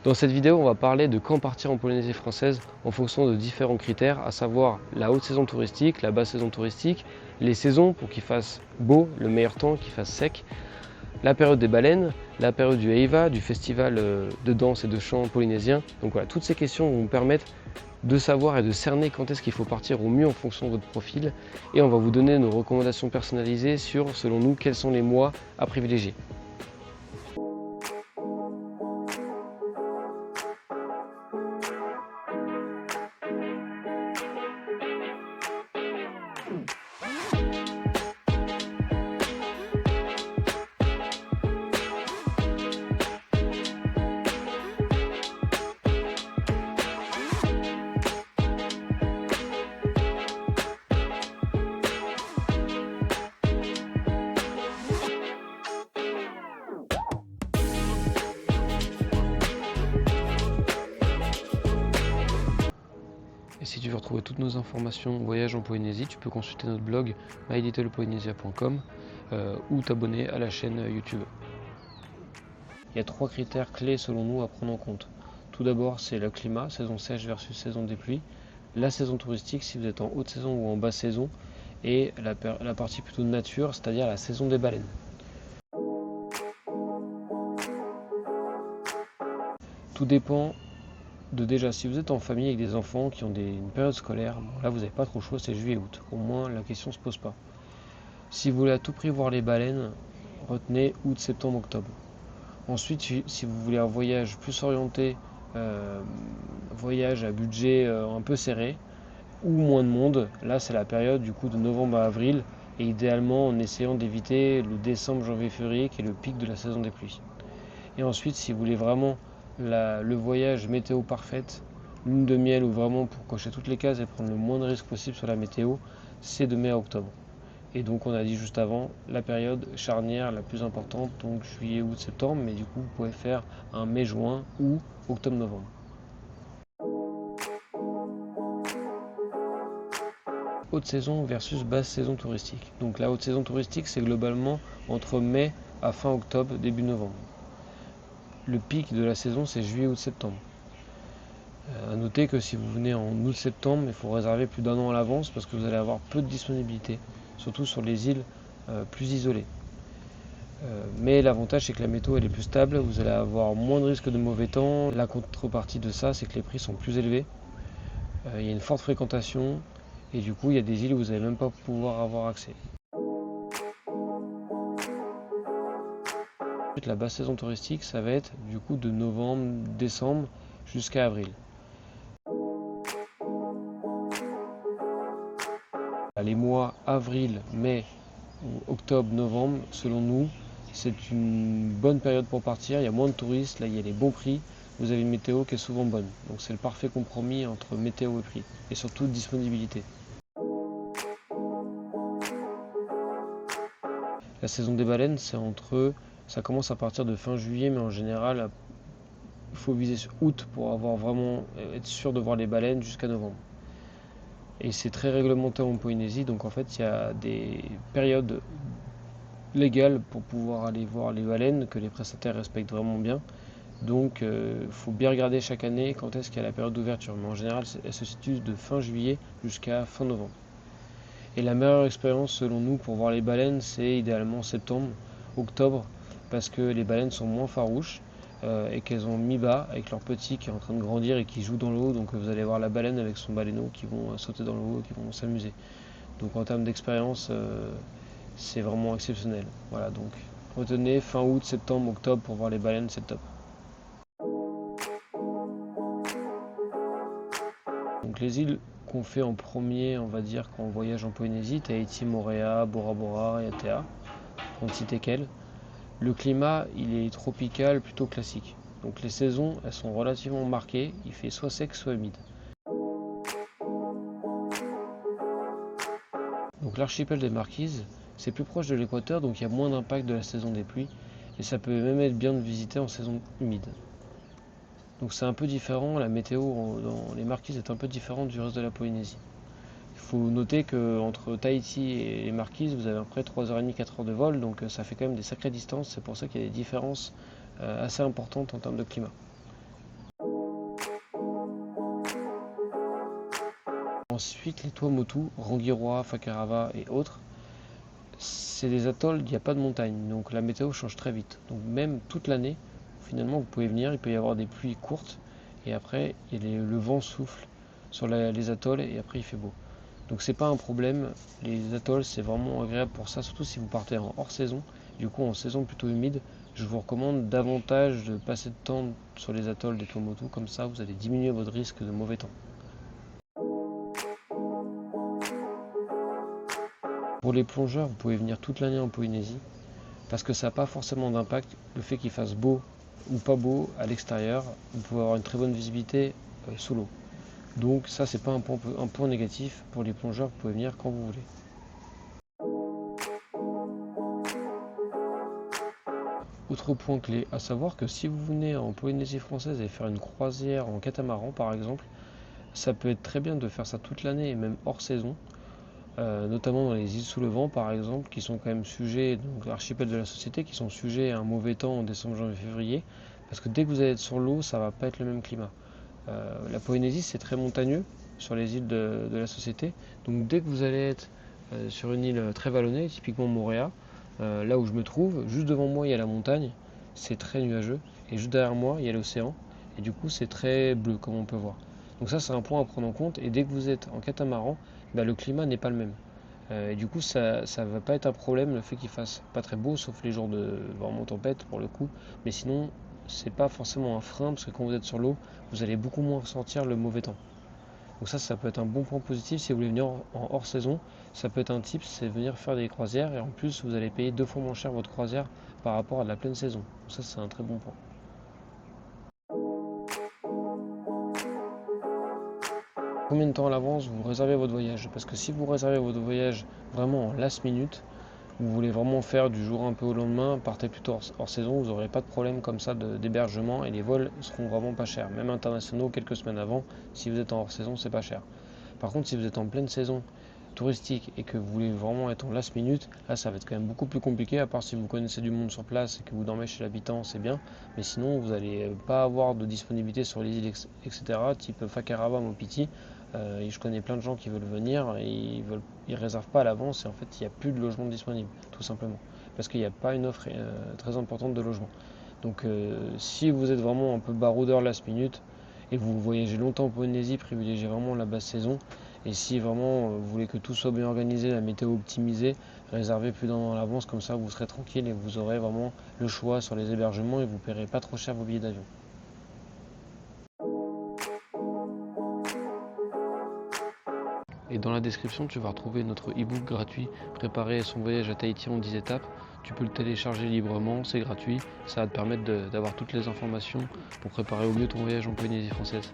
Dans cette vidéo, on va parler de quand partir en Polynésie française en fonction de différents critères, à savoir la haute saison touristique, la basse saison touristique, les saisons pour qu'il fasse beau, le meilleur temps, qu'il fasse sec, la période des baleines, la période du Heiva, du festival de danse et de chant polynésien. Donc voilà, toutes ces questions vont vous permettre de savoir et de cerner quand est-ce qu'il faut partir au mieux en fonction de votre profil. Et on va vous donner nos recommandations personnalisées sur, selon nous, quels sont les mois à privilégier. Et si tu veux retrouver toutes nos informations voyage en Polynésie, tu peux consulter notre blog mylittlepolynesia.com ou t'abonner à la chaîne YouTube. Il y a 3 critères clés selon nous à prendre en compte. Tout d'abord, c'est le climat, saison sèche versus saison des pluies, la saison touristique si vous êtes en haute saison ou en basse saison, et la partie plutôt nature, c'est-à-dire la saison des baleines. Tout dépend de déjà, si vous êtes en famille avec des enfants qui ont une période scolaire, bon, là vous n'avez pas trop le choix, c'est juillet-août. Au moins la question ne se pose pas. Si vous voulez à tout prix voir les baleines, retenez août, septembre, octobre. Ensuite, si vous voulez un voyage plus orienté, voyage à budget un peu serré, ou moins de monde, là c'est la période du coup de novembre à avril, et idéalement en essayant d'éviter le décembre, janvier, février qui est le pic de la saison des pluies. Et ensuite, si vous voulez vraiment le voyage météo parfaite, lune de miel ou vraiment pour cocher toutes les cases et prendre le moins de risques possible sur la météo, c'est de mai à octobre. Et donc on a dit juste avant, la période charnière la plus importante, donc juillet, août, septembre, mais du coup vous pouvez faire un mai-juin ou octobre-novembre. Haute saison versus basse saison touristique. Donc la haute saison touristique, c'est globalement entre mai à fin octobre, début novembre. Le pic de la saison, c'est juillet, août, septembre. A noter que si vous venez en août-septembre, il faut réserver plus d'1 an à l'avance parce que vous allez avoir peu de disponibilité, surtout sur les îles plus isolées. Mais l'avantage c'est que la météo elle est plus stable, vous allez avoir moins de risques de mauvais temps. La contrepartie de ça c'est que les prix sont plus élevés, il y a une forte fréquentation et du coup il y a des îles où vous n'allez même pas pouvoir avoir accès. La basse saison touristique ça va être du coup de novembre, décembre jusqu'à avril. Les mois avril, mai, octobre, novembre, selon nous, c'est une bonne période pour partir. Il y a moins de touristes, là il y a les bons prix. Vous avez une météo qui est souvent bonne. Donc c'est le parfait compromis entre météo et prix. Et surtout disponibilité. La saison des baleines, ça commence à partir de fin juillet, mais en général, il faut viser sur août pour être sûr de voir les baleines jusqu'à novembre. Et c'est très réglementé en Polynésie, donc en fait il y a des périodes légales pour pouvoir aller voir les baleines que les prestataires respectent vraiment bien. Donc il faut bien regarder chaque année quand est-ce qu'il y a la période d'ouverture. Mais en général, elle se situe de fin juillet jusqu'à fin novembre. Et la meilleure expérience selon nous pour voir les baleines, c'est idéalement septembre, octobre, parce que les baleines sont moins farouches et qu'elles ont mis bas avec leur petit qui est en train de grandir et qui joue dans l'eau. Donc vous allez voir la baleine avec son baleineau qui vont sauter dans l'eau et qui vont s'amuser. Donc en termes d'expérience, c'est vraiment exceptionnel. Voilà, donc retenez fin août, septembre, octobre pour voir les baleines, c'est top. Donc les îles qu'on fait en premier, on va dire quand on voyage en Polynésie, Tahiti, Moorea, Bora Bora, Raiatea, pour ne citer qu'elles. Le climat, il est tropical, plutôt classique. Donc les saisons, elles sont relativement marquées, il fait soit sec, soit humide. Donc l'archipel des Marquises, c'est plus proche de l'équateur, donc il y a moins d'impact de la saison des pluies, et ça peut même être bien de visiter en saison humide. Donc c'est un peu différent, la météo dans les Marquises est un peu différente du reste de la Polynésie. Il faut noter qu'entre Tahiti et les Marquises, vous avez à peu près 3h30, 4h de vol, donc ça fait quand même des sacrées distances, c'est pour ça qu'il y a des différences assez importantes en termes de climat. Ensuite, les Tuamotu, Rangiroa, Fakarava et autres, c'est des atolls, il n'y a pas de montagne, donc la météo change très vite. Donc même toute l'année, finalement, vous pouvez venir, il peut y avoir des pluies courtes, et après, le vent souffle sur les atolls, et après il fait beau. Donc c'est pas un problème, les atolls c'est vraiment agréable pour ça, surtout si vous partez en hors saison. Du coup en saison plutôt humide, je vous recommande davantage de passer de temps sur les atolls des Tuamotu, comme ça vous allez diminuer votre risque de mauvais temps. Pour les plongeurs, vous pouvez venir toute l'année en Polynésie, parce que ça n'a pas forcément d'impact le fait qu'il fasse beau ou pas beau à l'extérieur, vous pouvez avoir une très bonne visibilité sous l'eau. Donc ça c'est pas un point négatif pour les plongeurs, vous pouvez venir quand vous voulez. Autre point clé, à savoir que si vous venez en Polynésie française et faire une croisière en catamaran par exemple, ça peut être très bien de faire ça toute l'année et même hors saison, notamment dans les îles sous le vent par exemple, qui sont quand même sujets, donc l'archipel de la Société, qui sont sujets à un mauvais temps en décembre, janvier, février, parce que dès que vous allez être sur l'eau, ça va pas être le même climat. La Polynésie c'est très montagneux sur les îles de la Société, donc dès que vous allez être sur une île très vallonnée, typiquement Moorea, là où je me trouve, juste devant moi il y a la montagne, c'est très nuageux, et juste derrière moi il y a l'océan, et du coup c'est très bleu comme on peut voir. Donc ça c'est un point à prendre en compte, et dès que vous êtes en catamaran, bah, le climat n'est pas le même. Et du coup ça va pas être un problème le fait qu'il fasse pas très beau, sauf les jours de vraiment tempête pour le coup, mais sinon c'est pas forcément un frein, parce que quand vous êtes sur l'eau, vous allez beaucoup moins ressentir le mauvais temps. Donc ça peut être un bon point positif si vous voulez venir en hors saison. Ça peut être un tip, c'est venir faire des croisières et en plus vous allez payer 2 fois moins cher votre croisière par rapport à de la pleine saison. Donc ça c'est un très bon point. Combien de temps à l'avance vous réservez votre voyage? Parce que si vous réservez votre voyage vraiment en last minute, vous voulez vraiment faire du jour un peu au lendemain, partez plutôt hors saison, vous n'aurez pas de problème comme ça d'hébergement et les vols seront vraiment pas chers. Même internationaux, quelques semaines avant, si vous êtes en hors saison, c'est pas cher. Par contre, si vous êtes en pleine saison touristique et que vous voulez vraiment être en last minute, là ça va être quand même beaucoup plus compliqué, à part si vous connaissez du monde sur place et que vous dormez chez l'habitant, c'est bien. Mais sinon, vous n'allez pas avoir de disponibilité sur les îles, etc. Type Fakarava, Mopiti. Et je connais plein de gens qui veulent venir et ils réservent pas à l'avance et en fait il n'y a plus de logement disponible, tout simplement. Parce qu'il n'y a pas une offre très importante de logement. Donc si vous êtes vraiment un peu baroudeur last minute et vous voyagez longtemps en Polynésie, privilégiez vraiment la basse saison. Et si vraiment vous voulez que tout soit bien organisé, la météo optimisée, réservez plus d'un an à l'avance, comme ça vous serez tranquille et vous aurez vraiment le choix sur les hébergements et vous ne paierez pas trop cher vos billets d'avion. Et dans la description, tu vas retrouver notre e-book gratuit Préparer son voyage à Tahiti en 10 étapes. Tu peux le télécharger librement, c'est gratuit. Ça va te permettre d'avoir toutes les informations pour préparer au mieux ton voyage en Polynésie française.